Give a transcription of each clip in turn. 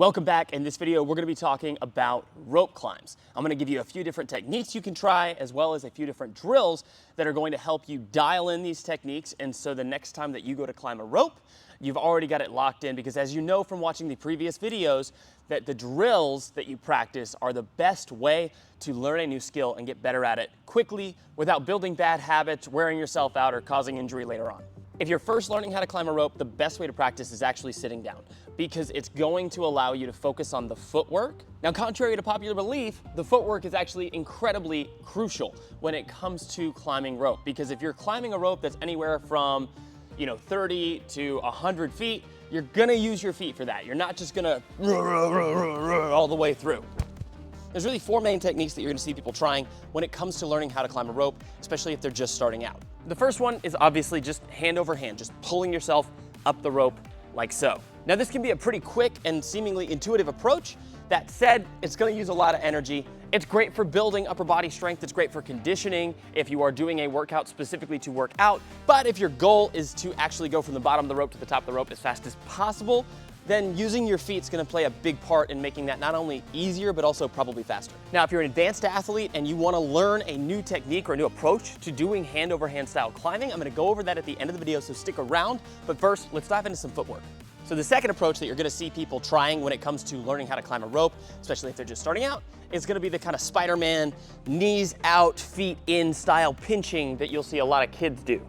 Welcome back. In this video, we're going to be talking about rope climbs. I'm going to give you a few different techniques you can try, as well as a few different drills that are going to help you dial in these techniques. And so the next time that you go to climb a rope, you've already got it locked in, because as you know from watching the previous videos, that the drills that you practice are the best way to learn a new skill and get better at it quickly without building bad habits, wearing yourself out, or causing injury later on. If you're first learning how to climb a rope, the best way to practice is actually sitting down, because it's going to allow you to focus on the footwork. Now, contrary to popular belief, the footwork is actually incredibly crucial when it comes to climbing rope, because if you're climbing a rope that's anywhere from 30 to 100 feet, you're gonna use your feet for that. You're not just gonna all the way through. There's really four main techniques that you're gonna see people trying when it comes to learning how to climb a rope, especially if they're just starting out. The first one is obviously just hand over hand, just pulling yourself up the rope like so. Now, this can be a pretty quick and seemingly intuitive approach. That said, it's gonna use a lot of energy. It's great for building upper body strength. It's great for conditioning if you are doing a workout specifically to work out. But if your goal is to actually go from the bottom of the rope to the top of the rope as fast as possible, then using your feet is gonna play a big part in making that not only easier, but also probably faster. Now, if you're an advanced athlete and you wanna learn a new technique or a new approach to doing hand over hand style climbing, I'm gonna go over that at the end of the video, so stick around. But first, let's dive into some footwork. So the second approach that you're gonna see people trying when it comes to learning how to climb a rope, especially if they're just starting out, is gonna be the kind of Spider-Man, knees out, feet in style pinching that you'll see a lot of kids do.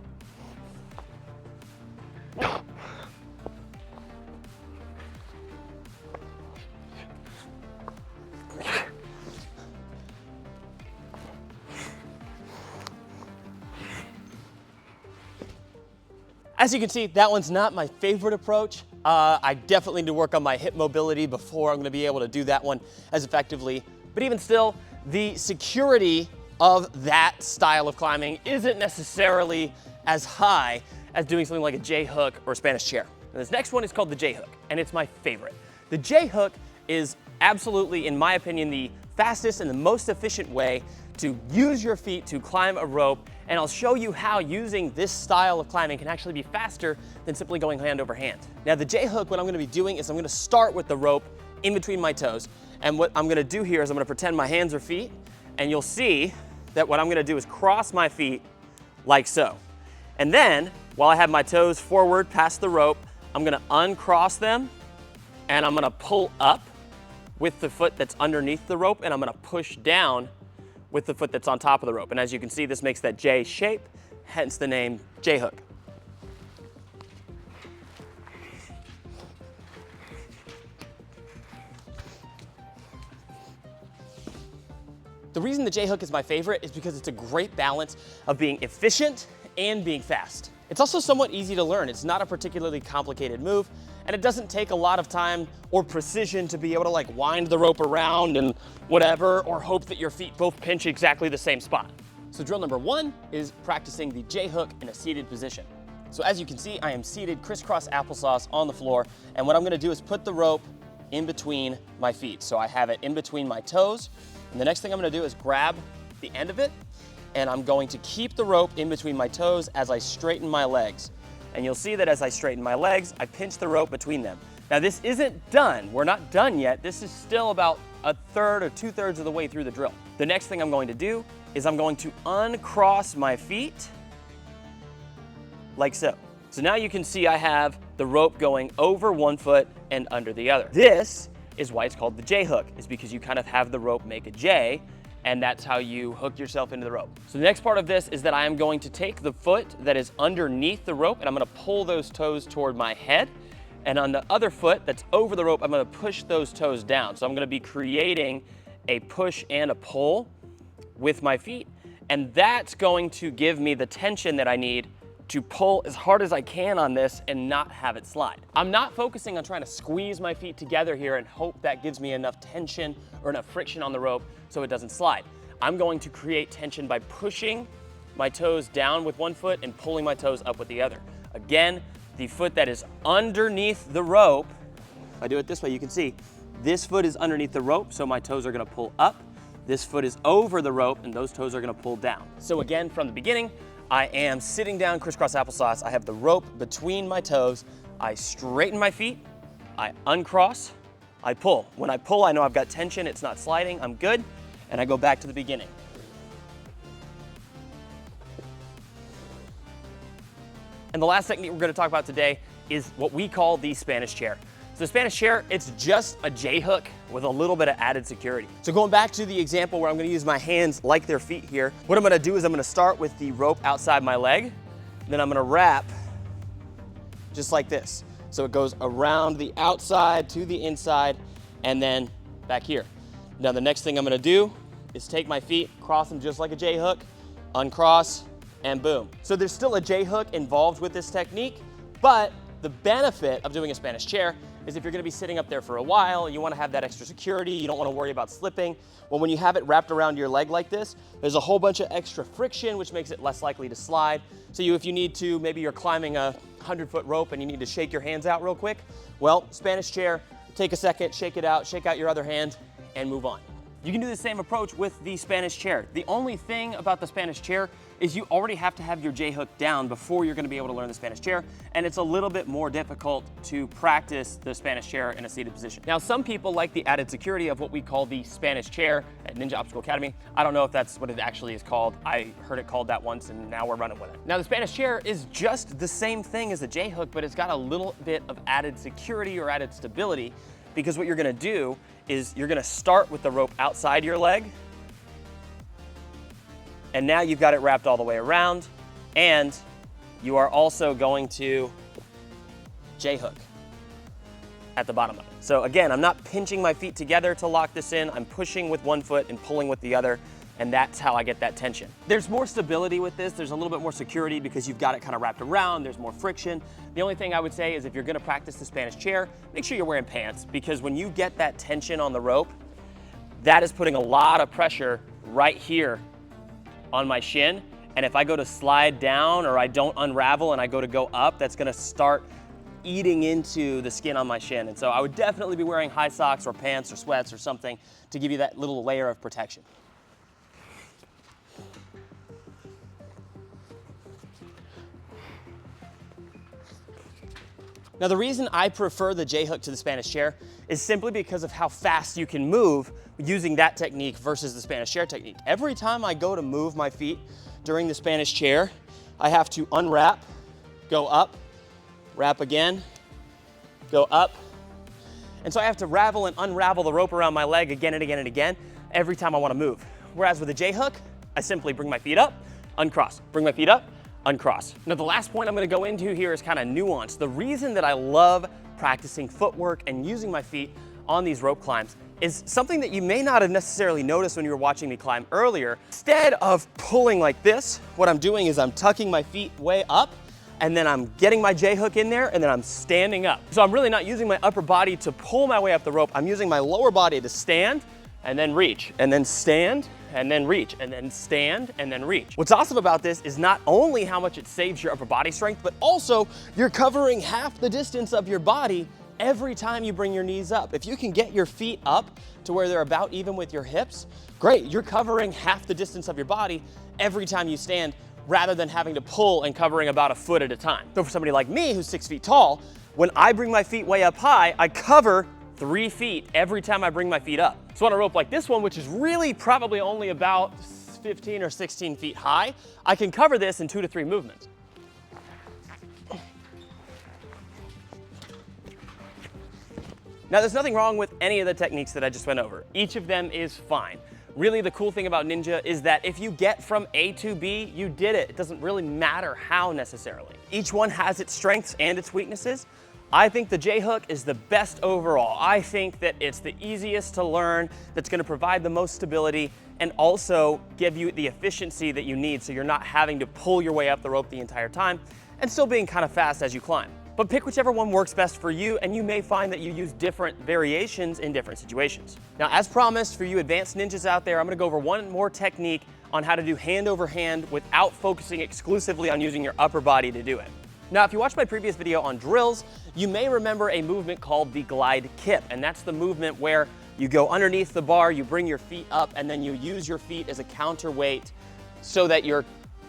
As you can see, that one's not my favorite approach. I definitely need to work on my hip mobility before I'm gonna be able to do that one as effectively. But even still, the security of that style of climbing isn't necessarily as high as doing something like a J-hook or a Spanish chair. And this next one is called the J-hook, and it's my favorite. The J-hook is absolutely, in my opinion, the fastest and the most efficient way to use your feet to climb a rope, and I'll show you how using this style of climbing can actually be faster than simply going hand over hand. Now, the J-hook, what I'm gonna be doing is I'm gonna start with the rope in between my toes, and what I'm gonna do here is I'm gonna pretend my hands are feet, and you'll see that what I'm gonna do is cross my feet like so. And then, while I have my toes forward past the rope, I'm gonna uncross them, and I'm gonna pull up with the foot that's underneath the rope, and I'm gonna push down with the foot that's on top of the rope. And as you can see, this makes that J shape, hence the name J-hook. The reason the J-hook is my favorite is because it's a great balance of being efficient and being fast. It's also somewhat easy to learn. It's not a particularly complicated move, and it doesn't take a lot of time or precision to be able to wind the rope around and whatever, or hope that your feet both pinch exactly the same spot. So drill number one is practicing the J-hook in a seated position. So as you can see, I am seated crisscross applesauce on the floor, and what I'm gonna do is put the rope in between my feet. So I have it in between my toes, and the next thing I'm gonna do is grab the end of it, and I'm going to keep the rope in between my toes as I straighten my legs. And you'll see that as I straighten my legs, I pinch the rope between them. Now, this isn't done. We're not done yet. This is still about a third or two-thirds of the way through the drill. The next thing I'm going to do is I'm going to uncross my feet like so. So now you can see I have the rope going over one foot and under the other. This is why it's called the J-hook, is because you kind of have the rope make a J, and that's how you hook yourself into the rope. So the next part of this is that I am going to take the foot that is underneath the rope, and I'm gonna pull those toes toward my head. And on the other foot that's over the rope, I'm gonna push those toes down. So I'm gonna be creating a push and a pull with my feet. And that's going to give me the tension that I need to pull as hard as I can on this and not have it slide. I'm not focusing on trying to squeeze my feet together here and hope that gives me enough tension or enough friction on the rope so it doesn't slide. I'm going to create tension by pushing my toes down with one foot and pulling my toes up with the other. Again, the foot that is underneath the rope, if I do it this way, you can see this foot is underneath the rope, so my toes are gonna pull up. This foot is over the rope, and those toes are gonna pull down. So again, from the beginning, I am sitting down crisscross applesauce. I have the rope between my toes. I straighten my feet, I uncross, I pull. When I pull, I know I've got tension, it's not sliding, I'm good, and I go back to the beginning. And the last technique we're gonna talk about today is what we call the Spanish chair. So the Spanish chair, it's just a J-hook with a little bit of added security. So going back to the example where I'm gonna use my hands like their feet here, what I'm gonna do is I'm gonna start with the rope outside my leg, then I'm gonna wrap just like this. So it goes around the outside to the inside and then back here. Now the next thing I'm gonna do is take my feet, cross them just like a J-hook, uncross, and boom. So there's still a J-hook involved with this technique, but the benefit of doing a Spanish chair is if you're gonna be sitting up there for a while, you wanna have that extra security, you don't wanna worry about slipping. Well, when you have it wrapped around your leg like this, there's a whole bunch of extra friction, which makes it less likely to slide. So if you need to, maybe you're climbing a 100-foot rope and you need to shake your hands out real quick, well, Spanish chair, take a second, shake it out, shake out your other hand, and move on. You can do the same approach with the Spanish chair. The only thing about the Spanish chair is you already have to have your J-hook down before you're gonna be able to learn the Spanish chair, and it's a little bit more difficult to practice the Spanish chair in a seated position. Now, some people like the added security of what we call the Spanish chair at Ninja Obstacle Academy. I don't know if that's what it actually is called. I heard it called that once, and now we're running with it. Now, the Spanish chair is just the same thing as the J-hook, but it's got a little bit of added security or added stability, because what you're gonna do is you're gonna start with the rope outside your leg, and now you've got it wrapped all the way around, and you are also going to J-hook at the bottom of it. So again, I'm not pinching my feet together to lock this in, I'm pushing with one foot and pulling with the other, and that's how I get that tension. There's more stability with this, there's a little bit more security because you've got it kind of wrapped around, there's more friction. The only thing I would say is if you're gonna practice the Spanish chair, make sure you're wearing pants, because when you get that tension on the rope, that is putting a lot of pressure right here on my shin. And if I go to slide down or I don't unravel and I go to go up, that's gonna start eating into the skin on my shin. And so I would definitely be wearing high socks or pants or sweats or something to give you that little layer of protection. Now, the reason I prefer the J-hook to the Spanish chair is simply because of how fast you can move using that technique versus the Spanish chair technique. Every time I go to move my feet during the Spanish chair, I have to unwrap, go up, wrap again, go up. And so I have to ravel and unravel the rope around my leg again and again and again every time I want to move. Whereas with a J-hook, I simply bring my feet up, uncross, bring my feet up, uncross. Now, the last point I'm gonna go into here is kind of nuanced. The reason that I love practicing footwork and using my feet on these rope climbs is something that you may not have necessarily noticed when you were watching me climb earlier. Instead of pulling like this, what I'm doing is I'm tucking my feet way up, and then I'm getting my J-hook in there, and then I'm standing up. So I'm really not using my upper body to pull my way up the rope. I'm using my lower body to stand and then reach, and then stand, and then reach, and then stand, and then reach. What's awesome about this is not only how much it saves your upper body strength, but also you're covering half the distance of your body every time you bring your knees up. If you can get your feet up to where they're about even with your hips, great, you're covering half the distance of your body every time you stand, rather than having to pull and covering about a foot at a time. So for somebody like me who's 6 feet tall, when I bring my feet way up high, I cover 3 feet every time I bring my feet up. So on a rope like this one, which is really probably only about 15 or 16 feet high, I can cover this in 2 to 3 movements. Now, there's nothing wrong with any of the techniques that I just went over. Each of them is fine. Really, the cool thing about Ninja is that if you get from A to B, you did it. It doesn't really matter how necessarily. Each one has its strengths and its weaknesses. I think the J-hook is the best overall. I think that it's the easiest to learn, that's gonna provide the most stability, and also give you the efficiency that you need so you're not having to pull your way up the rope the entire time and still being kind of fast as you climb. But pick whichever one works best for you, and you may find that you use different variations in different situations. Now, as promised, for you advanced ninjas out there, I'm gonna go over one more technique on how to do hand over hand without focusing exclusively on using your upper body to do it. Now, if you watched my previous video on drills, you may remember a movement called the glide kip, and that's the movement where you go underneath the bar, you bring your feet up, and then you use your feet as a counterweight so that your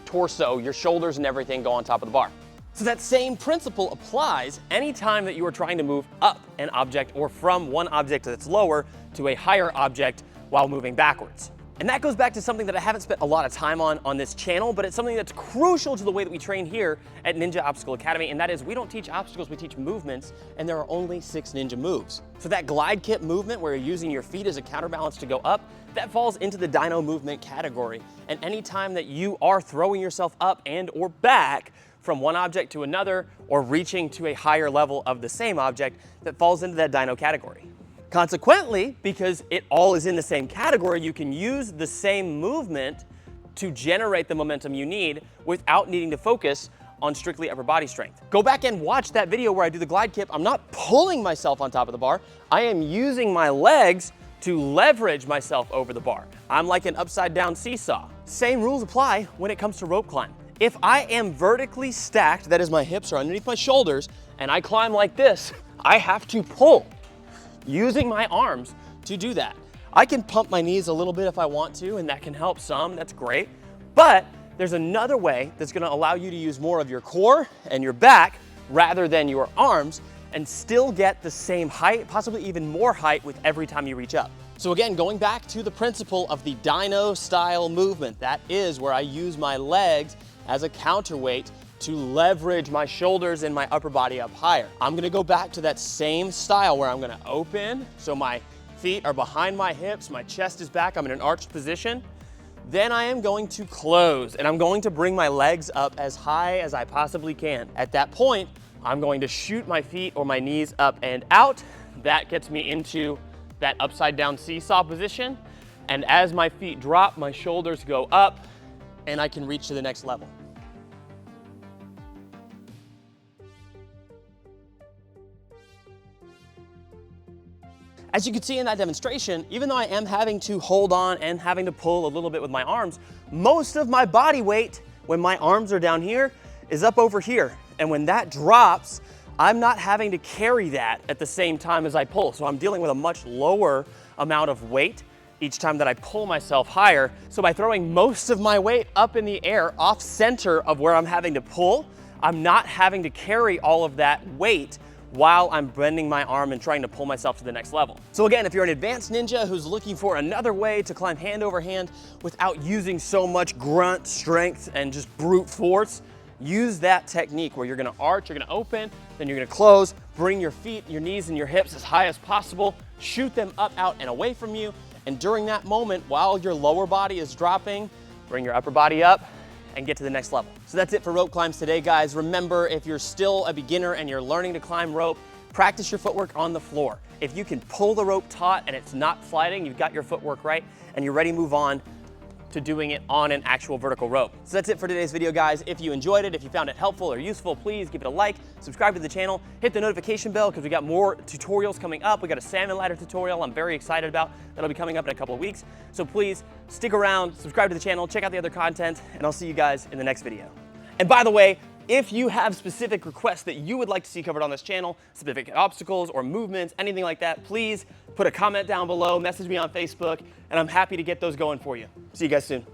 torso, your shoulders and everything go on top of the bar. So that same principle applies anytime that you are trying to move up an object or from one object that's lower to a higher object while moving backwards. And that goes back to something that I haven't spent a lot of time on this channel, but it's something that's crucial to the way that we train here at Ninja Obstacle Academy, and that is we don't teach obstacles, we teach movements, and there are only 6 ninja moves. So that glide kip movement where you're using your feet as a counterbalance to go up, that falls into the dyno movement category. And anytime that you are throwing yourself up and or back from one object to another or reaching to a higher level of the same object, that falls into that dyno category. Consequently, because it all is in the same category, you can use the same movement to generate the momentum you need without needing to focus on strictly upper body strength. Go back and watch that video where I do the glide kip. I'm not pulling myself on top of the bar. I am using my legs to leverage myself over the bar. I'm like an upside down seesaw. Same rules apply when it comes to rope climb. If I am vertically stacked, that is my hips are underneath my shoulders, and I climb like this, I have to pull using my arms to do that. I can pump my knees a little bit if I want to, and that can help some, that's great. But there's another way that's gonna allow you to use more of your core and your back rather than your arms and still get the same height, possibly even more height with every time you reach up. So again, going back to the principle of the dyno style movement, that is where I use my legs as a counterweight to leverage my shoulders and my upper body up higher. I'm gonna go back to that same style where I'm gonna open, so my feet are behind my hips, my chest is back, I'm in an arched position. Then I am going to close, and I'm going to bring my legs up as high as I possibly can. At that point, I'm going to shoot my feet or my knees up and out. That gets me into that upside down seesaw position. And as my feet drop, my shoulders go up, and I can reach to the next level. As you can see in that demonstration, even though I am having to hold on and having to pull a little bit with my arms, most of my body weight when my arms are down here is up over here. And when that drops, I'm not having to carry that at the same time as I pull. So I'm dealing with a much lower amount of weight each time that I pull myself higher. So by throwing most of my weight up in the air off center of where I'm having to pull, I'm not having to carry all of that weight while I'm bending my arm and trying to pull myself to the next level. So again, if you're an advanced ninja who's looking for another way to climb hand over hand without using so much grunt strength and just brute force, use that technique where you're gonna arch, you're gonna open, then you're gonna close, bring your feet, your knees, and your hips as high as possible, shoot them up, out, and away from you, and during that moment, while your lower body is dropping, bring your upper body up, and get to the next level. So that's it for rope climbs today, guys. Remember, if you're still a beginner and you're learning to climb rope, practice your footwork on the floor. If you can pull the rope taut and it's not sliding, you've got your footwork right, and you're ready to move on to doing it on an actual vertical rope. So that's it for today's video, guys. If you enjoyed it, if you found it helpful or useful, please give it a like, subscribe to the channel, hit the notification bell because we got more tutorials coming up. We got a salmon ladder tutorial I'm very excited about that'll be coming up in a couple of weeks. So please stick around, subscribe to the channel, check out the other content, and I'll see you guys in the next video. And by the way, if you have specific requests that you would like to see covered on this channel, specific obstacles or movements, anything like that, please put a comment down below, message me on Facebook, and I'm happy to get those going for you. See you guys soon.